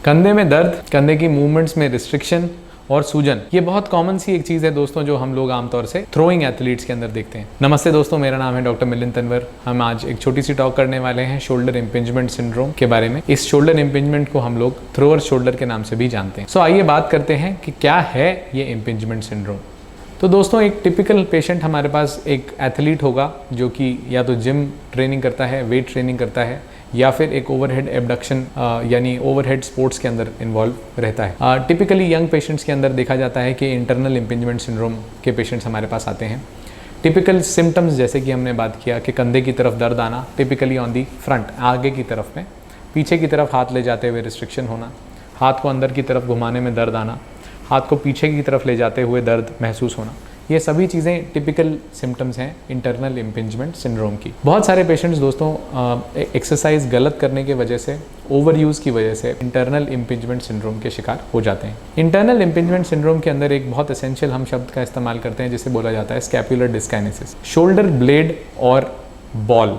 कंधे में दर्द, कंधे की मूवमेंट्स में रिस्ट्रिक्शन और सूजन, ये बहुत कॉमन सी एक चीज़ है दोस्तों जो हम लोग आमतौर से थ्रोइंग एथलीट्स के अंदर देखते हैं। नमस्ते दोस्तों, मेरा नाम है डॉक्टर मिलिंद तनवर। हम आज एक छोटी सी टॉक करने वाले हैं शोल्डर इम्पिंजमेंट सिंड्रोम के बारे में। इस शोल्डर इम्पिंजमेंट को हम लोग थ्रोअर शोल्डर के नाम से भी जानते हैं। आइए बात करते हैं कि क्या है ये इम्पिंजमेंट सिंड्रोम। तो दोस्तों, एक टिपिकल पेशेंट हमारे पास एक एथलीट होगा जो कि या तो जिम ट्रेनिंग करता है, वेट ट्रेनिंग करता है, या फिर एक ओवरहेड एबडक्शन यानी ओवरहेड स्पोर्ट्स के अंदर इन्वॉल्व रहता है। टिपिकली यंग पेशेंट्स के अंदर देखा जाता है कि इंटरनल इम्पिंजमेंट सिंड्रोम के पेशेंट्स हमारे पास आते हैं। टिपिकल सिम्टम्स जैसे कि हमने बात किया कि कंधे की तरफ दर्द आना, टिपिकली ऑन दी फ्रंट, आगे की तरफ में, पीछे की तरफ हाथ ले जाते हुए रिस्ट्रिक्शन होना, हाथ को अंदर की तरफ घुमाने में दर्द आना, हाथ को पीछे की तरफ ले जाते हुए दर्द महसूस होना, ये सभी चीज़ें टिपिकल सिम्टम्स हैं इंटरनल इम्पिंजमेंट सिंड्रोम की। बहुत सारे पेशेंट्स दोस्तों एक्सरसाइज गलत करने की वजह से, ओवर यूज़ की वजह से इंटरनल इम्पिंजमेंट सिंड्रोम के शिकार हो जाते हैं। इंटरनल इम्पिंजमेंट सिंड्रोम के अंदर एक बहुत एसेंशियल हम शब्द का इस्तेमाल करते हैं जिसे बोला जाता है स्कैपुलर डिस्काइनेसिस। शोल्डर ब्लेड और बॉल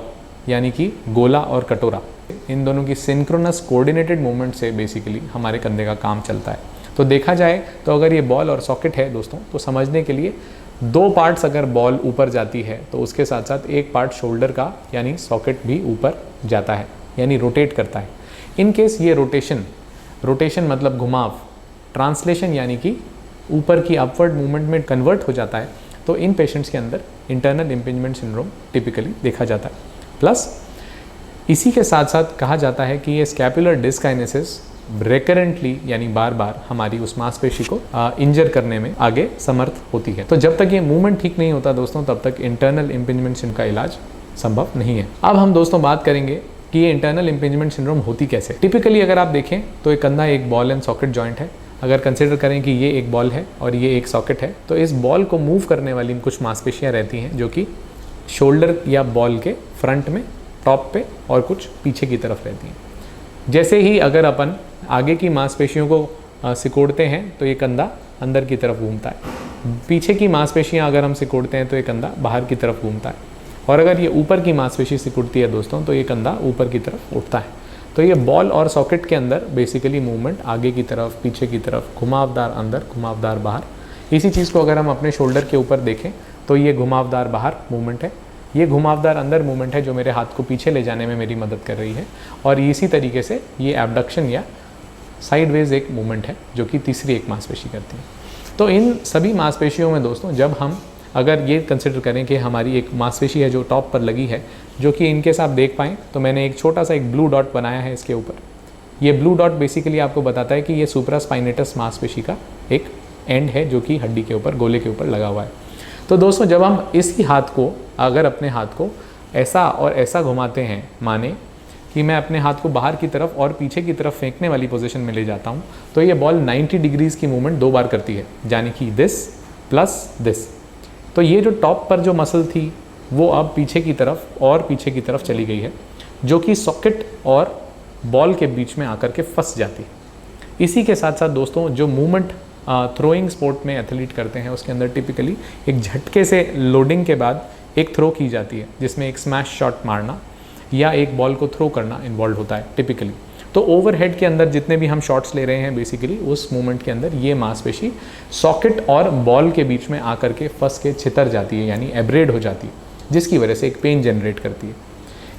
यानी कि गोला और कटोरा, इन दोनों की सिंक्रोनस कोऑर्डिनेटेड मूवमेंट से बेसिकली हमारे कंधे का काम चलता है। तो देखा जाए तो अगर ये बॉल और सॉकेट है दोस्तों, तो समझने के लिए दो पार्ट्स, अगर बॉल ऊपर जाती है तो उसके साथ साथ एक पार्ट शोल्डर का यानी सॉकेट भी ऊपर जाता है, यानी रोटेट करता है। इन केस ये रोटेशन मतलब घुमाव, ट्रांसलेशन यानी कि ऊपर की अपवर्ड मूवमेंट में कन्वर्ट हो जाता है, तो इन पेशेंट्स के अंदर इंटरनल इम्पिंजमेंट सिंड्रोम टिपिकली देखा जाता है। प्लस इसी के साथ साथ कहा जाता है कि ये स्कैपुलर डिस्काइनेसिस रेकरेंटली यानी बार बार हमारी उस मांसपेशी को इंजर करने में आगे समर्थ होती है। तो जब तक ये मूवमेंट ठीक नहीं होता दोस्तों, तब तक इंटरनल इम्पिंजमेंट सिंड्रोम का इलाज संभव नहीं है। अब हम दोस्तों बात करेंगे कि ये इंटरनल इम्पिंजमेंट सिंड्रोम होती कैसे। टिपिकली अगर आप देखें तो एक कंधा एक बॉल एंड सॉकेट जॉइंट है। अगर कंसिडर करें कि ये एक बॉल है और ये एक सॉकेट है, तो इस बॉल को मूव करने वाली कुछ मांसपेशियाँ रहती हैं जो कि शोल्डर या बॉल के फ्रंट में, टॉप पे और कुछ पीछे की तरफ रहती हैं। जैसे ही अगर अपन आगे की मांसपेशियों को सिकोड़ते हैं तो ये कंधा अंदर की तरफ घूमता है। पीछे की मांसपेशियां अगर हम सिकोड़ते हैं तो ये कंधा बाहर की तरफ घूमता है। और अगर ये ऊपर की मांसपेशी सिकुड़ती है दोस्तों, तो ये कंधा ऊपर की तरफ उठता है। तो ये बॉल और सॉकेट के अंदर बेसिकली मूवमेंट आगे की तरफ, पीछे की तरफ, घुमावदार अंदर, घुमावदार बाहर। इसी चीज़ को अगर हम अपने शोल्डर के ऊपर देखें तो ये घुमावदार बाहर मूवमेंट है, ये घुमावदार अंदर मूवमेंट है जो मेरे हाथ को पीछे ले जाने में मेरी मदद कर रही है। और इसी तरीके से ये एबडक्शन या साइडवेज एक मूवमेंट है जो कि तीसरी एक मांसपेशी करती है। तो इन सभी मांसपेशियों में दोस्तों, जब हम अगर ये कंसिडर करें कि हमारी एक मांसपेशी है जो टॉप पर लगी है, जो कि इनकेस आप देख पाएँ तो मैंने एक छोटा सा एक ब्लू डॉट बनाया है इसके ऊपर। ये ब्लू डॉट बेसिकली आपको बताता है कि ये सुप्रास्पाइनेटस मांसपेशी का एक एंड है जो कि हड्डी के ऊपर, गोले के ऊपर लगा हुआ है। तो दोस्तों, जब हम इसी हाथ को, अगर अपने हाथ को ऐसा और ऐसा घुमाते हैं, माने कि मैं अपने हाथ को बाहर की तरफ और पीछे की तरफ फेंकने वाली पोजीशन में ले जाता हूँ, तो ये बॉल 90 डिग्रीज़ की मूवमेंट दो बार करती है, यानी कि दिस प्लस दिस। तो ये जो टॉप पर जो मसल थी वो अब पीछे की तरफ और पीछे की तरफ चली गई है, जो कि सॉकेट और बॉल के बीच में आकर के फंस जाती है। इसी के साथ साथ दोस्तों, जो मूवमेंट थ्रोइंग स्पोर्ट में एथलीट करते हैं उसके अंदर टिपिकली एक झटके से लोडिंग के बाद एक थ्रो की जाती है, जिसमें एक स्मैश शॉट मारना या एक बॉल को थ्रो करना इन्वॉल्व होता है टिपिकली। तो ओवरहेड के अंदर जितने भी हम शॉट्स ले रहे हैं, बेसिकली उस मूवमेंट के अंदर ये मांसपेशी सॉकेट और बॉल के बीच में आकर के फंस के छितर जाती है, यानी एब्रेड हो जाती है, जिसकी वजह से एक पेन जनरेट करती है।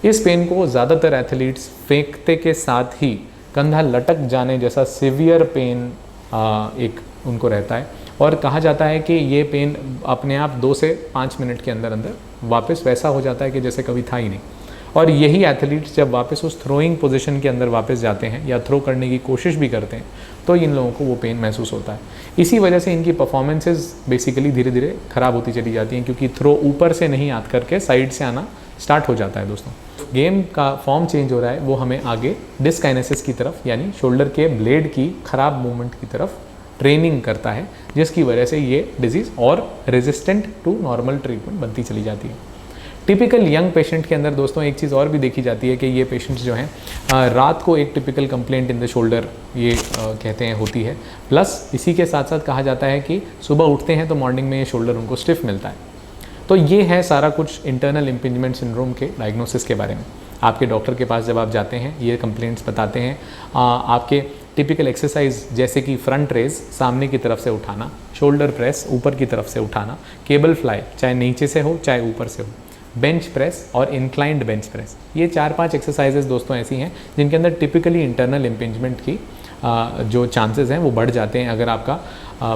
इस पेन को ज़्यादातर एथलीट्स फेंकते के साथ ही कंधा लटक जाने जैसा सिवियर पेन एक उनको रहता है, और कहा जाता है कि ये पेन अपने आप 2 से 5 मिनट के अंदर अंदर वापस वैसा हो जाता है कि जैसे कभी था ही नहीं। और यही एथलीट्स जब वापस उस थ्रोइंग पोजीशन के अंदर वापस जाते हैं या थ्रो करने की कोशिश भी करते हैं, तो इन लोगों को वो पेन महसूस होता है। इसी वजह से इनकी परफॉर्मेंसेस बेसिकली धीरे धीरे ख़राब होती चली जाती हैं, क्योंकि थ्रो ऊपर से नहीं आ करके साइड से आना स्टार्ट हो जाता है। दोस्तों, गेम का फॉर्म चेंज हो रहा है, वो हमें आगे डिस्काइनेसिस की तरफ, यानी शोल्डर के ब्लेड की खराब मूवमेंट की तरफ ट्रेनिंग करता है, जिसकी वजह से ये डिजीज़ और रेजिस्टेंट टू नॉर्मल ट्रीटमेंट बनती चली जाती है। टिपिकल यंग पेशेंट के अंदर दोस्तों एक चीज़ और भी देखी जाती है कि ये पेशेंट्स जो हैं रात को एक typical complaint in the shoulder ये कहते हैं होती है। प्लस इसी के साथ साथ कहा जाता है कि सुबह उठते हैं तो मॉर्निंग में ये शोल्डर उनको स्टिफ मिलता है। तो ये है सारा कुछ इंटरनल इम्पिंजमेंट सिंड्रोम के डायग्नोसिस के बारे में। आपके डॉक्टर के पास जब आप जाते हैं, ये कंप्लेंट्स बताते हैं, आपके टिपिकल एक्सरसाइज जैसे कि फ्रंट रेज सामने की तरफ से उठाना, शोल्डर प्रेस ऊपर की तरफ से उठाना, केबल फ्लाई चाहे नीचे से हो चाहे ऊपर से हो, बेंच प्रेस और इंक्लाइंड बेंच प्रेस, ये 4-5 एक्सरसाइजेज दोस्तों ऐसी हैं जिनके अंदर टिपिकली इंटरनल इम्पिंजमेंट की जो चांसेस हैं वो बढ़ जाते हैं अगर आपका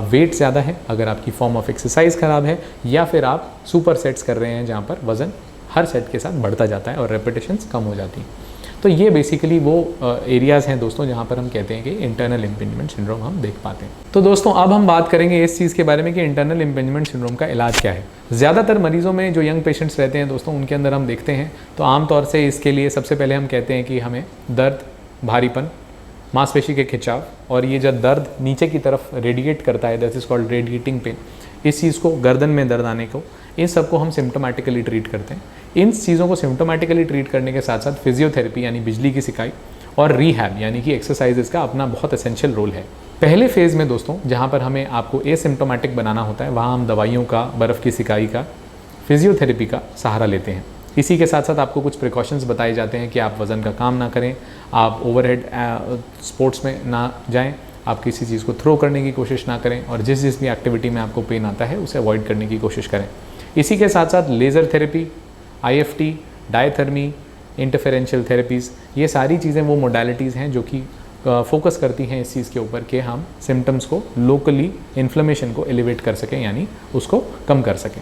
वेट ज़्यादा है, अगर आपकी फॉर्म ऑफ एक्सरसाइज ख़राब है, या फिर आप सुपर सेट्स कर रहे हैं जहाँ पर वज़न हर सेट के साथ बढ़ता जाता है और रेपिटेशंस कम हो जाती हैं। तो ये बेसिकली वो एरियाज़ हैं दोस्तों जहाँ पर हम कहते हैं कि इंटरनल इम्पिंजमेंट सिंड्रोम हम देख पाते हैं। तो दोस्तों अब हम बात करेंगे इस चीज़ के बारे में कि इंटरनल इम्पिंजमेंट सिंड्रोम का इलाज क्या है। ज़्यादातर मरीजों में जो यंग पेशेंट्स रहते हैं दोस्तों उनके अंदर हम देखते हैं तो आमतौर से इसके लिए सबसे पहले हम कहते हैं कि हमें दर्द, भारीपन, मांसपेशी के खिंचाव, और ये जब दर्द नीचे की तरफ रेडिएट करता है, that is called radiating pain, इस चीज़ को, गर्दन में दर्द आने को, इन सबको हम सिम्टोमेटिकली ट्रीट करते हैं। इन चीज़ों को सिम्टोमेटिकली ट्रीट करने के साथ साथ फिजियोथेरेपी यानी बिजली की सिकाई और रिहैब यानी कि एक्सरसाइजेज का अपना बहुत एसेंशियल रोल है। पहले फेज़ में दोस्तों जहाँ पर हमें आपको एसिम्टोमेटिक बनाना होता है वहाँ हम दवाइयों का, बर्फ़ की सिकाई का, फिजियोथेरेपी का सहारा लेते हैं। इसी के साथ साथ आपको कुछ प्रिकॉशंस बताए जाते हैं कि आप वज़न का काम ना करें, आप ओवरहेड स्पोर्ट्स में ना जाएं, आप किसी चीज़ को थ्रो करने की कोशिश ना करें, और जिस भी एक्टिविटी में आपको पेन आता है उसे अवॉइड करने की कोशिश करें। इसी के साथ साथ laser therapy, IFT, diathermy, इंटरफेरेंशियल therapies, ये सारी चीज़ें वो मोडालिटीज़ हैं जो कि फोकस करती हैं इस चीज़ के ऊपर कि हम सिम्टम्स को लोकली, इन्फ्लेमेशन को एलिवेट कर सकें यानी उसको कम कर सकें।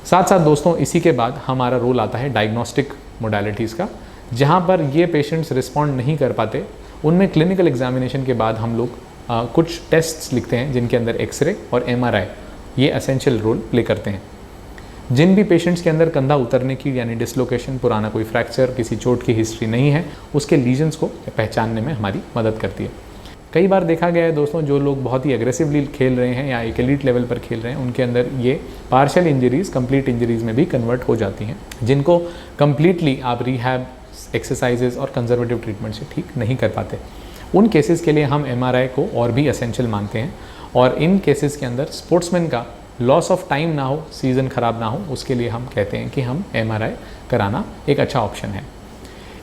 साथ साथ दोस्तों इसी के बाद हमारा रोल आता है डायग्नोस्टिक मोडालिटीज़ का, जहाँ पर ये पेशेंट्स रिस्पॉन्ड नहीं कर पाते उनमें क्लिनिकल एग्जामिनेशन के बाद हम लोग कुछ टेस्ट्स लिखते हैं जिनके अंदर एक्सरे और MRI ये एसेंशियल रोल प्ले करते हैं। जिन भी पेशेंट्स के अंदर कंधा उतरने की यानी डिसलोकेशन, पुराना कोई फ्रैक्चर, किसी चोट की हिस्ट्री नहीं है, उसके लीजन्स को पहचानने में हमारी मदद करती है। कई बार देखा गया है दोस्तों जो लोग बहुत ही एग्रेसिवली खेल रहे हैं या एक एलीट लेवल पर खेल रहे हैं उनके अंदर ये पार्शियल इंजरीज़ कंप्लीट इंजरीज़ में भी कन्वर्ट हो जाती हैं, जिनको कंप्लीटली आप रिहैब, एक्सरसाइजेज और कंजर्वेटिव ट्रीटमेंट से ठीक नहीं कर पाते। उन केसेस के लिए हम MRI को और भी एसेंशियल मानते हैं, और इन केसेस के अंदर स्पोर्ट्समैन का लॉस ऑफ टाइम ना हो, सीज़न ख़राब ना हो, उसके लिए हम कहते हैं कि हम MRI कराना एक अच्छा ऑप्शन है।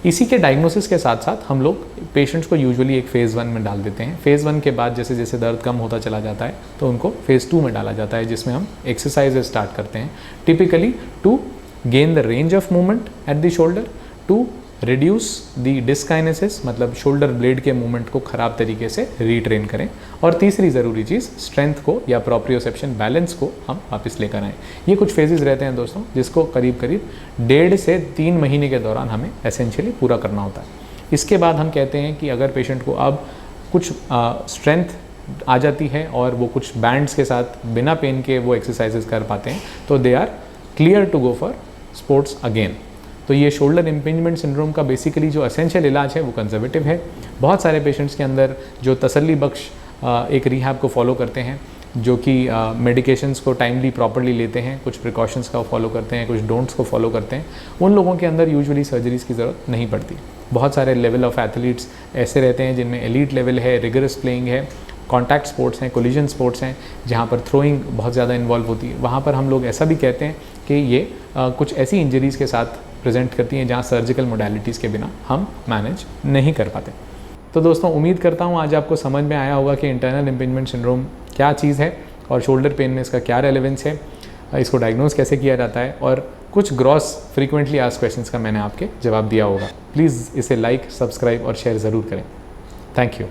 इसी के डायग्नोसिस के साथ साथ हम लोग पेशेंट्स को यूजुअली एक फ़ेज़ 1 में डाल देते हैं। फ़ेज़ 1 के बाद जैसे जैसे दर्द कम होता चला जाता है तो उनको फ़ेज़ 2 में डाला जाता है, जिसमें हम एक्सरसाइजेज स्टार्ट करते हैं, typically to gain the range of movement at the shoulder, to reduce the dyskinesis, मतलब शोल्डर ब्लेड के मूवमेंट को ख़राब तरीके से रीट्रेन करें, और तीसरी ज़रूरी चीज़ स्ट्रेंथ को या प्रोप्रियोसेप्शन बैलेंस को हम वापस लेकर आएँ। ये कुछ फेजेस रहते हैं दोस्तों जिसको करीब करीब 1.5 से 3 महीने के दौरान हमें एसेंशियली पूरा करना होता है। इसके बाद हम कहते हैं कि अगर पेशेंट को अब कुछ स्ट्रेंथ आ जाती है और वो कुछ बैंड्स के साथ बिना पेन के वो एक्सरसाइजेज कर पाते हैं तो they are clear to go for sports again. तो ये शोल्डर इम्पिंजमेंट सिंड्रोम का बेसिकली जो एसेंशियल इलाज है वो कंजर्वेटिव है। बहुत सारे पेशेंट्स के अंदर जो तसल्ली बख्श एक रिहैब को फॉलो करते हैं, जो कि मेडिकेशंस को टाइमली प्रॉपरली लेते हैं, कुछ प्रिकॉशंस का फॉलो करते हैं, कुछ डोंट्स को फॉलो करते हैं, उन लोगों के अंदर यूजुअली सर्जरीज़ की ज़रूरत नहीं पड़ती। बहुत सारे लेवल ऑफ एथलीट्स ऐसे रहते हैं जिनमें एलीट लेवल है, रिगरस प्लेइंग है, कॉन्टैक्ट स्पोर्ट्स हैं, कोलिजन स्पोर्ट्स हैं, जहाँ पर थ्रोइंग बहुत ज़्यादा इन्वॉल्व होती है। वहाँ पर हम लोग ऐसा भी कहते हैं कि ये कुछ ऐसी इंजरीज़ के साथ प्रेजेंट करती हैं जहाँ सर्जिकल मोडालिटीज़ के बिना हम मैनेज नहीं कर पाते। तो दोस्तों उम्मीद करता हूँ आज आपको समझ में आया होगा कि इंटरनल इम्पिंजमेंट सिंड्रोम क्या चीज़ है और शोल्डर पेन में इसका क्या रेलेवेंस है, इसको डायग्नोज कैसे किया जाता है, और कुछ ग्रॉस फ्रीक्वेंटली आस्क्ड क्वेश्चंस का मैंने आपके जवाब दिया होगा। प्लीज़ इसे लाइक, सब्सक्राइब और शेयर ज़रूर करें। Thank you.